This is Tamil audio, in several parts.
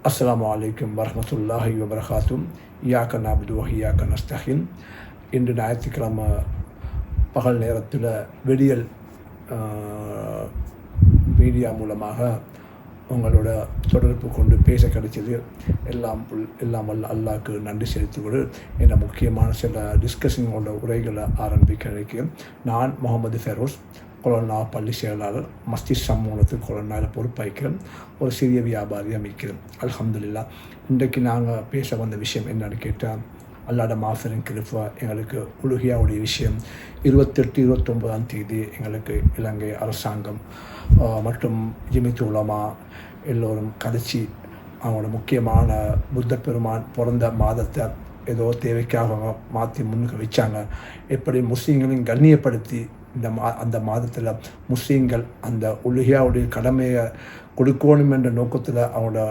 அஸ்ஸலாமு அலைக்கும் வரஹ்மத்துல்லாஹி வபரகாத்தும். இய்யாக நஅபுது வ இய்யாக நஸ்தஈன். இன்று ஞாயிற்றுக்கிழமை பகல் நேரத்தில் வெடியல் மீடியா மூலமாக உங்களோட தொடர்பு கொண்டு பேச கிடைச்சது. எல்லாம் வல்ல அல்லாஹ்க்கு நன்றி செலுத்திவிடு. என்ற முக்கியமான சில டிஸ்கஷனோட உரைகளை ஆரம்பிக்க நினைக்கிறேன். நான் முகமது ஃபெரோஸ், கொலோனா பள்ளி செயலாளர், மஸ்ஜித் சமூகத்துக்கு கொலோனாவில் பொறுப்பாய்க்கிறேன். ஒரு சிறிய வியாபாரி அமைக்கிறேன். அல்ஹம்துலில்லாஹ். இன்றைக்கு நாங்கள் பேச வந்த விஷயம் என்னன்னு கேட்டால், அல்லாட மாஃபரின் கிருபா எங்களுக்கு உலுகியாவுடைய விஷயம். 28-29ஆம் தேதி எங்களுக்கு இலங்கை அரசாங்கம் மற்றும் ஜிமித் உலமா எல்லோரும் கதைச்சி அவங்களோட முக்கியமான புத்த பெருமான் பிறந்த மாதத்தை ஏதோ தேவைக்காக அவங்க மாற்றி முன்னுக்கு வச்சாங்க. எப்படி முஸ்லீம்களையும் கண்ணியப்படுத்தி அந்த மாதத்தில் முஸ்லீம்கள் அந்த உலகியாவுடைய கடமையை கொடுக்கணும் என்ற நோக்கத்தில் அவங்களோட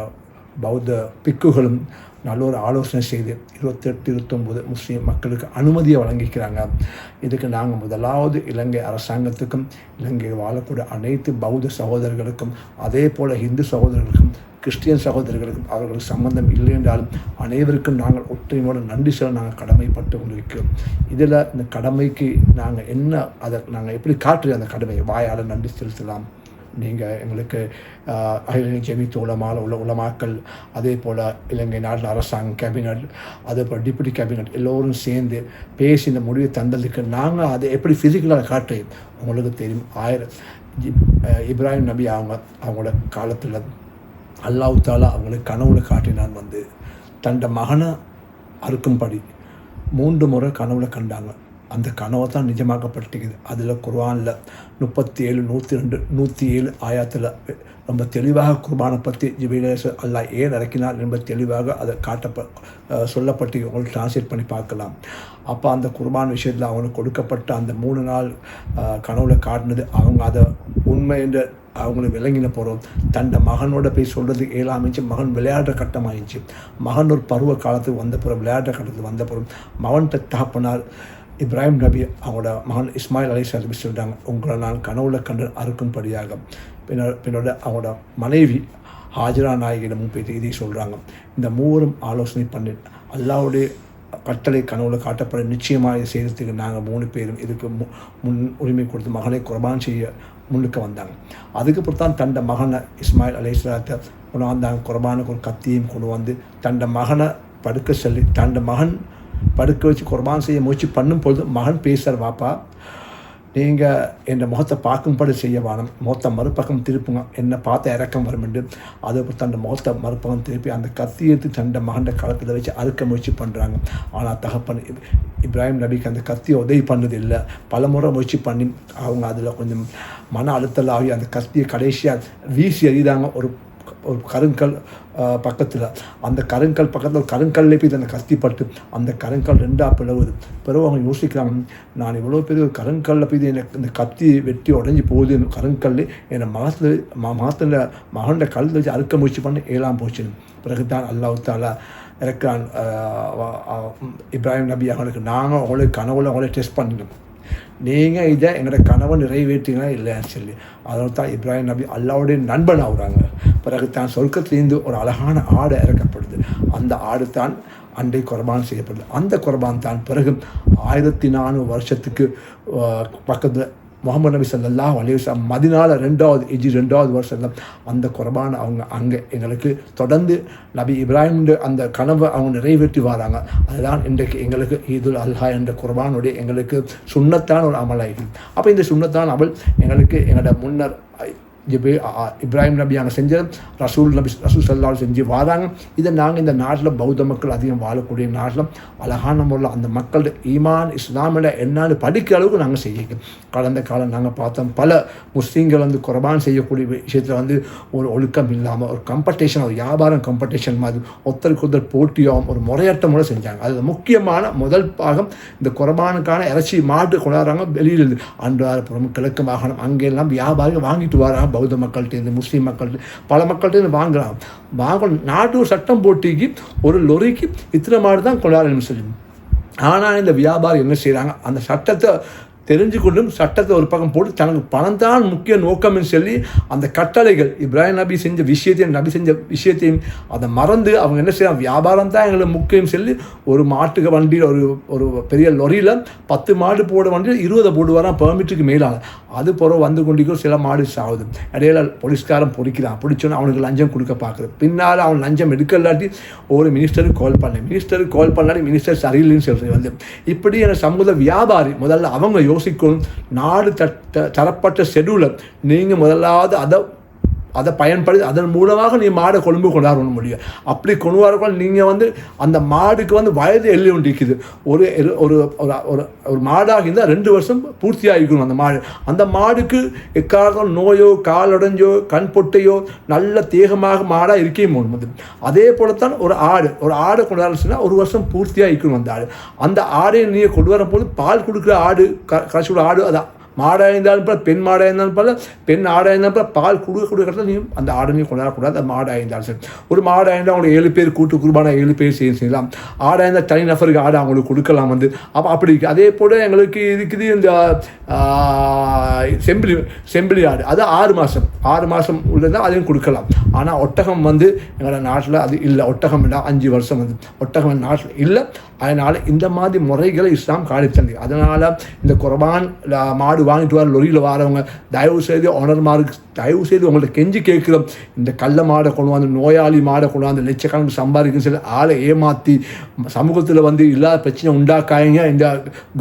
பௌத்த பிக்குகளும் நல்ல ஒரு ஆலோசனை செய்து 28-29 முஸ்லீம் மக்களுக்கு அனுமதியை வழங்கிக்கிறாங்க. இதுக்கு நாங்கள் முதலாவது இலங்கை அரசாங்கத்துக்கும் இலங்கையில் வாழக்கூடிய அனைத்து பௌத்த சகோதரர்களுக்கும் அதே போல் இந்து சகோதரர்களுக்கும் கிறிஸ்டியன் சகோதரர்களுக்கும் அவர்களுக்கு சம்பந்தம் இல்லை என்றாலும் அனைவருக்கும் நாங்கள் ஒற்றுமையோடு நன்றி சொல்ல நாங்கள் கடமைப்பட்டு கொண்டிருக்கிறோம். இதில் இந்த கடமைக்கு நாங்கள் அதை நாங்கள் எப்படி காட்டுறது, அந்த கடமையை வாயால் நன்றி செலுத்தலாம். நீங்கள் எங்களுக்கு அகில ஜமித் உலமாவில் உள்ள உலமாக்கள், அதே போல் இலங்கை நாட்டில் அரசாங்கம் கேபினட், அதே போல் டிப்யூட்டி கேபினட் எல்லோரும் சேர்ந்து பேசி இந்த முடிவை தந்ததுக்கு நாங்கள் அதை எப்படி ஃபிசிக்கலாக காட்டு உங்களுக்கு தெரியும். இப்ராஹிம் நபி அவங்களோட காலத்தில் அல்லாஹ் தாலா அவங்களுக்கு கனவுல காட்டினான். தண்ட மகனை அறுக்கும்படி 3 முறை கனவுல கண்டாங்க. அந்த கனவை தான் நிஜமாக்கப்பட்டிருக்குது. அதில் குர்ஆனில் 37, 102, 107 ஆயாத்தில் ரொம்ப தெளிவாக குர்பானை பற்றி ஜிப்ரீல் அல்லாஹ் ஏன் இறக்கினார் ரொம்ப தெளிவாக அதை சொல்லப்பட்டு உங்களுக்கு டிரான்ஸ்லேட் பண்ணி பார்க்கலாம். அப்போ அந்த குர்பான் விஷயத்தில் அவங்களுக்கு கொடுக்கப்பட்ட அந்த 3 நாள் கனவுல காட்டினது அவங்க அதை உண்மை என்று அவங்களுக்கு விளங்கின போகிறோம். தண்ட மகனோட போய் சொல்கிறது 7ஆம் இன்ச்சு மகன் விளையாடுற கட்டமாகிடுச்சு. மகன் ஒரு பருவ காலத்துக்கு வந்த பிறகு விளையாடுற கட்டத்துக்கு வந்த பிறகு மகன்கிட்ட தகப்பனார் இப்ராஹிம் நபி அவங்களோட மகன் இஸ்மாயில் அலைஹிஸ்ஸலாம் சொல்லிட்டாங்க, உங்களை நான் கனவுல கண்டு அறுக்கும்படியாக. பின்னோட அவங்களோட மனைவி ஹாஜரா நாயகிடமும் போய்ட்டு இதை சொல்கிறாங்க. இந்த மூவரும் ஆலோசனை பண்ணி அல்லாஹ்வுடைய கட்டளை கனவுல காட்டப்பட நிச்சயமாக செய்கிறதுக்கு நாங்கள் 3 பேரும் இதுக்கு முன் உரிமை கொடுத்து மகனை குர்பான் செய்ய முன்னுக்கு வந்தாங்க. அதுக்கப்புறம் தான் தண்ட மகனை இஸ்மாயில் அலைஹிஸ்ஸலாத்தை கொண்டு வந்தாங்க. குர்பானுக்கு ஒரு கத்தியும் கொண்டு வந்து தண்ட மகனை படுக்க சொல்லி தண்ட மகன் படுக்க வச்சு குர்பான் செய்ய முயற்சி பண்ணும் பொழுது மகன் பேசுகிற, வாப்பா நீங்கள் என் முகத்தை பார்க்கும்படி செய்ய வேணும், முகத்தை மறுபக்கம் திருப்புங்க, என்னை பார்த்து இறக்கம் வரும் என்று. அதுக்கப்புறம் தன் முகத்தை மறுபக்கம் திருப்பி அந்த கத்தி எடுத்து தண்ட மகன் களத்தில் வச்சு அறுக்க முயற்சி பண்ணுறாங்க. ஆனால் தகப்பன் இப்ராஹிம் நபிக்கு அந்த கத்தியை உதவி பண்ணது இல்லை. பல முறை முயற்சி பண்ணி அவங்க அதில் கொஞ்சம் மன அழுத்தலாகி அந்த கத்தியை கடைசியாக வீசி எறிகிறாங்க ஒரு கருங்கல் பக்கத்தில். அந்த கருங்கல் பக்கத்தில் ஒரு கருங்கல்லே போய் அந்த கத்திப்பட்டு அந்த கருங்கல் 2ஆக பிளவுது. பிறகு அவங்க யோசிக்கிறாங்க, நான் இவ்வளோ பெரிய ஒரு கருங்கல்ல போய் எனக்கு இந்த கத்தி வெட்டி உடஞ்சி போகுது, கருங்கல் என்னை மகத்தில் மகன்ட கழுத்தில் வச்சு அறுக்க முயற்சி பண்ணி 7ஆம் போச்சு. பிறகு தான் அல்லாஹ் தாலா இறக்குறான் இப்ராஹிம் நபி அவங்களுக்கு, நாங்கள் அவங்களுக்கு கனவுல அவங்களே டெஸ்ட் பண்ணிக்கணும், நீங்கள் இதை எங்களோட கனவை நிறைவேற்றிங்களா இல்லைன்னு சொல்லி. அதனால தான் இப்ராஹிம் நபி அல்லாவுடைய நண்பன் ஆகுறாங்க. பிறகு தான் சொர்க்கத்திலேருந்து ஒரு அழகான ஆடு இறக்கப்படுது. அந்த ஆடு தான் அண்டை குர்பான் செய்யப்படுது. அந்த குர்பான் தான் பிறகு 1400 வருஷத்துக்கு பக்கத்தில் முகமது நபி ஸல்லல்லாஹு அலைஹி வஸல்லம் மதீனாவில் 2வது வருஷம் அந்த குர்பானை அவங்க அங்கே எங்களுக்கு தொடர்ந்து நபி இப்ராஹிம் அந்த கனவை அவங்க நிறைவேற்றி வராங்க. அதுதான் இன்றைக்கு எங்களுக்கு ஈதுல் அல்ஹா என்ற குர்பானுடைய எங்களுக்கு சுன்னத்தான ஒரு அமலாகும். அப்போ இந்த சுன்னத்தான அமல் எங்களுக்கு எங்களோட முன்னர் இப்ராஹிம் நபி அங்கே செஞ்சது ரசூல் ஸல்லல்லாஹு செஞ்சு வராங்க. இதை நாங்கள் இந்த நாட்டில் பௌத்த மக்கள் அதிகம் வாழக்கூடிய நாட்டில் அழகான முறையில் அந்த மக்களோட ஈமான் இஸ்லாமில் என்னன்னு படிக்கிற அளவுக்கு நாங்கள் செய்யணும். கடந்த காலம் நாங்கள் பார்த்தோம், பல முஸ்லீம்கள் குர்பான் செய்யக்கூடிய விஷயத்தில் ஒரு ஒழுக்கம் இல்லாமல் ஒரு காம்படிஷன், ஒரு வியாபாரம் காம்படிஷன் மாதிரி ஒருத்தருக்கு போட்டியாகவும் ஒரு முறையற்ற முறை செஞ்சாங்க. அது முக்கியமான முதல் பாகம் இந்த குர்பானுக்கான இறைச்சி மாட்டு கொண்டாடுறாங்க. வெளியிலிருந்து அன்றாரப்புறம் கிழக்கு மாகாணம் அங்கெல்லாம் வியாபாரிகள் வாங்கிட்டு வராங்க. பௌத்த மக்கள்கிட்ட முஸ்லீம் மக்கள்கிட்ட பல மக்கள்கிட்ட வாங்கலாம். நாட்டு ஒரு சட்டம் போட்டிக்கு ஒரு லொரிக்கு இத்தனை மாடு தான் கொண்டாடணும் சொல்லி. ஆனால் இந்த வியாபாரி என்ன செய்கிறாங்க, அந்த சட்டத்தை தெரிஞ்சு கொண்டும் சட்டத்தை ஒரு பக்கம் போட்டு தனக்கு பணம் தான் முக்கிய நோக்கம்னு சொல்லி அந்த கட்டளைகள் இப்ராஹிம் நபி செஞ்ச விஷயத்தையும் அதை மறந்து அவங்க என்ன செய்யலாம், வியாபாரம் தான் எங்களுக்கு முக்கியம் சொல்லி ஒரு மாட்டுக்கு வண்டியில் ஒரு பெரிய லொரியில் 10 மாடு போட வண்டியில் 20 போடு வரான் பெர்மிட்டுக்கு மேலாக. அது பிறகு வந்து கொண்டிருக்கும் சில மாடு சாகுது. இடையில போலீஸ்காரன் பொறிக்கிறான், பிடிச்சோன்னா அவனுக்கு லஞ்சம் கொடுக்க பார்க்குறது. பின்னால் அவன் லஞ்சம் எடுக்கலாட்டி ஒரு மினிஸ்டருக்கு கால் பண்ணாடி மினிஸ்டர் சரியில்லைன்னு சொல்கிறது வந்து இப்படி என சமூக வியாபாரி முதல்ல அவங்க யோசிக்கணும். நாடு தரப்பட்ட ஷெடியூலை நீங்கள் முதலாவது அதை பயன்படுத்தி அதன் மூலமாக நீ மாடை கொழும்பு கொண்டாட முடியும். அப்படி கொண்டு வரக்குள்ள நீங்கள் வந்து அந்த மாடுக்கு வந்து வயது எல்லை ஒன்று இருக்குது. ஒரு ஒரு ஒரு மாடாக இருந்தால் 2 வருஷம் பூர்த்தியாகிக்கணும் அந்த மாடு. அந்த மாடுக்கு எக்காரணம் நோயோ கால் உடைஞ்சோ கண் பொட்டையோ நல்ல தேகமாக மாடாக இருக்கே போகணும். அதே போலத்தான் ஒரு ஆடை கொண்டாடுச்சுன்னா 1 வருஷம் பூர்த்தியாகிக்கணும் அந்த ஆடையை நீங்கள் கொண்டு வரும்போது பால் கொடுக்குற ஆடு கடைசியோட ஆடு அதான் மாடாக இருந்தாலும் போல பெண் மாடாக இருந்தாலும் போல பெண் ஆடாக இருந்தாலும் போல பால் கொடுக்கறதுல நீயும் அந்த ஆடனையும் கொண்டாடக்கூடாது. அந்த மாடாக இருந்தாலும் சரி, ஒரு மாடாக இருந்தால் அவங்களுக்கு 7 பேர் கூட்டு குருபான 7 பேர் செய்யலாம். ஆடாக இருந்தால் தனி நபருக்கு ஆடை அவங்களுக்கு கொடுக்கலாம் வந்து அப்போ அப்படி இருக்குது. அதே போல் எங்களுக்கு இருக்குது இந்த செம்பிளி ஆடு, அது 6 மாதம் உள்ளதான் அதையும் கொடுக்கலாம். ஆனால் ஒட்டகம் வந்து எங்களோட நாட்டில் அது இல்லை. ஒட்டகம் இல்லை 5 வருஷம் வந்து ஒட்டகம் நாட்டில் இல்லை. அதனால் இந்த மாதிரி முறைகளை இஸ்லாம் காணித்தந்து. அதனால் இந்த குர்பான் மாடு வாங்கிட்டு வர லொரியில் வரவங்க தயவுசெய்து ஓனர்மாருக்கு தயவுசெய்து உங்கள்கிட்ட கெஞ்சி கேட்குறோம். இந்த கள்ள மாடை கொண்டு வந்து நோயாளி மாடை கொண்டு வந்து லட்சக்கணக்கு சம்பாதிக்கும் சில ஆளை ஏமாற்றி சமூகத்தில் வந்து இல்லாத பிரச்சனை உண்டாக்காங்க இந்த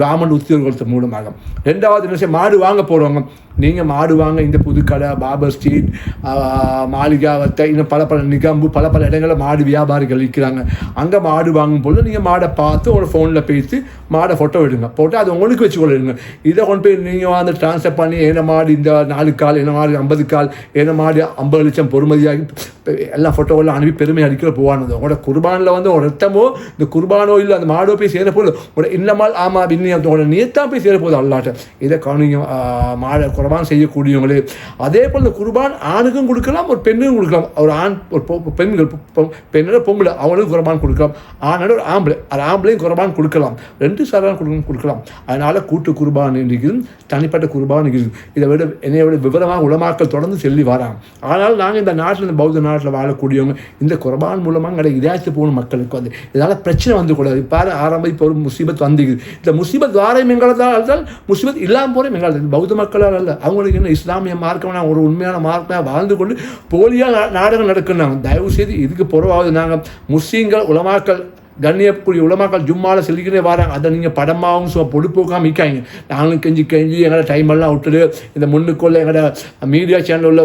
கவர்மெண்ட் உத்தியோகத்து மூலமாக. 2வது என்ன செய்ய, மாடு வாங்க போகிறவங்க நீங்கள் மாடு வாங்க இந்த புதுக்கடை பாபர் ஸ்ட்ரீட் மாளிகாவத்தை இன்னும் பல நிகம்பு பல இடங்களில் மாடு வியாபாரிகள் இருக்கிறாங்க. அங்கே மாடு வாங்கும் போது நீங்கள் மாடை பார்த்து ஒரு ஃபோனில் பேசி மாடை ஃபோட்டோ எடுங்க, போட்டு அதை உங்களுக்கு வச்சு கொள்ளுங்க. இதை கொண்டு போய் நீங்கள் வந்து ட்ரான்ஸ்ஃபர் பண்ணி என்ன மாடு இந்த 4 கால் என்ன மாடு 50 கால் என்ன மாடு 50 லட்சம் பொறுமதியாகி எல்லா ஃபோட்டோவெல்லாம் அனுப்பி பெருமை அடிக்கிற போவானது. உங்களோட குர்பானில் வந்து ஒரு ரத்தமோ இந்த குர்பானோ இல்லை அந்த மாடோ போய் சேர போகுது ஒரு இன்னமால் ஆமாம் இன்னும் நீத்தான் போய் சேர போகுது அல்லாட்ட. இதை கவனிங்க மாடை குர்பான் செய்யக்கூடியவங்களே. அதே போல் இந்த குர்பான் ஆணுக்கும் கொடுக்கலாம் ஒரு பெண்ணுக்கும் கொடுக்கலாம். ஒரு ஆண் ஒரு பெண்ணோட பொம்பளை அவங்களுக்கும் குர்பான் கொடுக்கலாம். ஆணோட ஒரு ஆம்பளையும் குர்பான் கொடுக்கலாம். 2 சாரான கொடுக்கலாம். அதனால் கூட்டு குர்பான் இருக்குது, தனிப்பட்ட குர்பான் இருக்குது. இதை விட என்னை விட விவரமாக உலமாக்கள் தொடர்ந்து சொல்லி வராங்க. ஆனால் நாங்கள் இந்த நாட்டில் இந்த பௌத்த நாட்டில் வாழக்கூடியவங்க இந்த குர்பான் மூலமாக கிடையாது இதாச்சு போகணும் மக்களுக்கு வந்து இதனால் பிரச்சனை வந்துக்கூடாது. இப்போ இப்போ ஒரு முசீபத் வந்துக்குது. இந்த முசீபத் வாரம் எங்களால் முசீபத் இல்லாமல் போகிறோம் எங்களால் பௌத்த மக்களால் அல்ல. அவங்களுக்கு என்ன இஸ்லாமிய மார்க்கம்னா ஒரு உண்மையான மார்க்கமாக வாழ்ந்து கொண்டு போலியாக நாடகம் நடக்குன்னாங்க. தயவு செய்து இதுக்கு புறவாவது நாங்கள் முஸ்லீம்கள் உலமாக்கள் கண்ணியக்கூடிய உலமாக்கள் ஜும்மாவில் செல்லிக்கிட்டே வராங்க. அதை நீங்கள் படமாகவும் சும்மா பொடுப்போக்காமல் மிக்காங்க. நாங்களும் கெஞ்சி எங்களோட டைம் எல்லாம் விட்டுட்டு இந்த முன்னுக்குள்ள எங்களோட மீடியா சேனல் உள்ள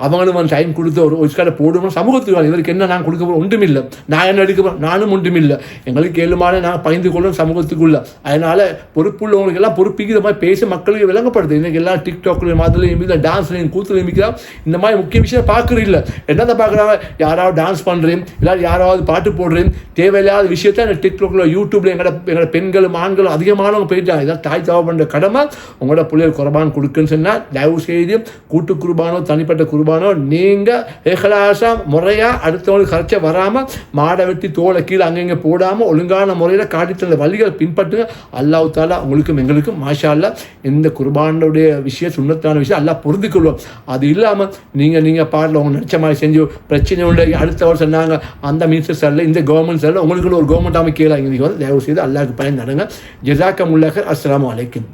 அவங்களும் வந்து டைம் கொடுத்து ஒரு கடை போடுவோம் சமூகத்துக்கு. இவருக்கு என்ன நாங்கள் கொடுக்க போகிறோம் ஒன்றும் இல்லை. நான் என்ன எடுக்க போகிறோம் நானும் ஒன்றும் இல்லை. எங்களுக்கு ஏழுமான நாங்கள் பகிர்ந்து கொள்ளும் சமூகத்துக்குள்ள. அதனால் பொறுப்புள்ளவங்களுக்கு எல்லாம் பொறுப்பிக்கு இந்த மாதிரி பேசி மக்களுக்கு விளங்கப்படுது. இன்றைக்கி எல்லாம் டிக்டாக்லையும் அதுலையும் இல்லை டான்ஸ்லையும் கூத்துலையும் மிக்கிறாங்க. இந்த மாதிரி முக்கிய விஷயம் பார்க்குறது இல்லை. என்னதான் பார்க்குறாங்க, யாராவது டான்ஸ் பண்ணுறேன் இல்லை யாராவது பாட்டு போடுறேன் தேவையில்லாத விஷயத்தை டிக்டாக்ல யூடியூப்ல எங்களோட பெண்களும் ஆண்களும் அதிகமானவங்க போயிட்டாங்க. இதான் தாய் தவ பண்ணுற கடமை. உங்களோட பிள்ளைகள் குர்பான் கொடுக்குன்னு சொன்னால் தயவு செய்து கூட்டு குர்பானோ தனிப்பட்ட குர்பானோ நீங்கள் ஏகலாசா முறையாக அடுத்தவங்களுக்கு கரைச்ச வராமல் மாடை வெட்டி தோலை கீழே அங்கங்கே போடாமல் ஒழுங்கான முறையில் காட்டித்தந்த வழிகளை பின்பற்றுங்க. அல்லாஹ் தாலா உங்களுக்கும் எங்களுக்கும் மாஷா அல்லாஹ் இந்த குர்பானுடைய விஷயம் சுண்ணத்தான விஷயம் எல்லாம் பொருந்திக்கொள்வோம். அது இல்லாமல் நீங்கள் பாடல உங்க நினச்ச மாதிரி செஞ்சு பிரச்சனை உள்ள அடுத்தவர் சொன்னாங்க அந்த மினிஸ்டர் சரியில்லை இந்த கவர்மெண்ட் சரியில்லை உங்களுக்கு ஒரு கவர்மெண்ட் அமைக்கலாம். இன்றைக்கி வந்து தயவு செய்து அல்லாஹ்க்கு பயன் நடங்க. ஜஸாக்கமுல்லாஹ். அஸ்ஸலாமு அலைக்கும்.